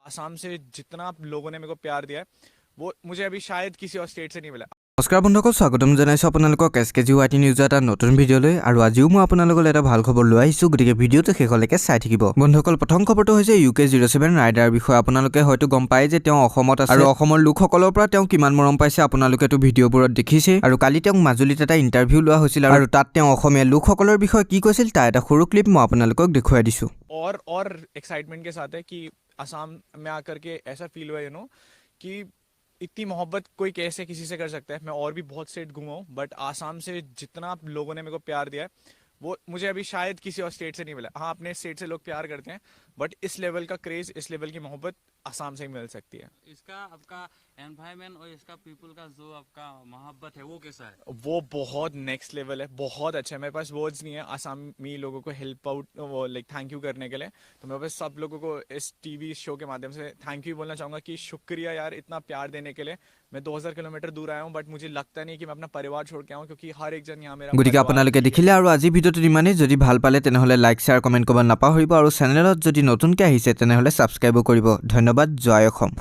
आसाम से जितना लोगों ने मेरे को प्यार दिया है वो मुझे अभी शायद किसी और स्टेट से नहीं मिला। নমস্কাৰ বন্ধুসকল, স্বাগতম জনাইছোঁ আপোনালোকক SKGYT নিউজৰ এটা নতুন ভিডিঅ'লৈ। আৰু আজিও মই আপোনালোকৰ এটা ভাল খবৰ লৈ আহিছোঁ, গতিকে ভিডিঅ'টো শেষলৈকে চাই থাকিব। বন্ধুসকল, প্ৰথম খবৰটো হৈছে UK07 ৰাইডাৰ বিষয়ে। আপোনালোকে হয়তো গম পায় যে তেওঁ অসমত আছে আৰু অসমৰ লোকসকলৰ পৰা তেওঁ কিমান মৰম পাইছে আপোনালোকেতো ভিডিঅ'বোৰত দেখিছে। আৰু কালি তেওঁক মাজুলীত এটা ইণ্টাৰভিউ লোৱা হৈছিল আৰু তাত তেওঁ অসমীয়া লোকসকলৰ বিষয়ে কি কৈছিল তাৰ এটা সৰু ক্লিপ মই আপোনালোকক দেখুৱাই দিছোঁ। और एक्साइटमेंट के साथ है कि असम में आकर के ऐसा फील हुआ कि इतनी मोहब्बत कोई कैसे किसी से कर सकता है। मैं और भी बहुत स्टेट घूमा हूँ बट आसाम से जितना लोगों ने मेरे को प्यार दिया है वो मुझे अभी शायद किसी और स्टेट से नहीं मिला। हाँ, अपने स्टेट से लोग प्यार करते हैं बट इस लेवल का क्रेज, इस लेवल की मोहब्बत आसाम से ही मिल सकती है। इसका आपका एनवायरनमेंट और इसका पीपल का जो आपका मोहब्बत है वो कैसा है? वो बहुत नेक्स्ट लेवल है, बहुत अच्छा है। मेरे पास वर्ड्स नहीं है आसामी लोगों को हेल्प आउट वो लाइक थैंक यू करने के लिए। तो मैं बस सब लोगों को इस टीवी शो के माध्यम से थैंक यू बोलना चाहूँगा कि शुक्रिया यार इतना प्यार देने के लिए। मैं 2000 किलोमीटर दूर आया हूँ बट मुझे लगता नहीं कि मैं अपना परिवार छोड़ के आऊँ, क्योंकि हर एक जन यहाँ मेरा গতিকে আপোনালোকে দেখিলে আৰু আজি ভিডিঅ'টো ইমানেই। যদি ভাল পালে তেনেহ'লে লাইক শ্বেয়াৰ কমেণ্ট কৰিব নাপাহৰিব আৰু চেনেলত যদি নতুনকৈ আহিছে তেনেহ'লে ছাবস্ক্ৰাইবো কৰিব। ধন্যবাদ। জয় অসম।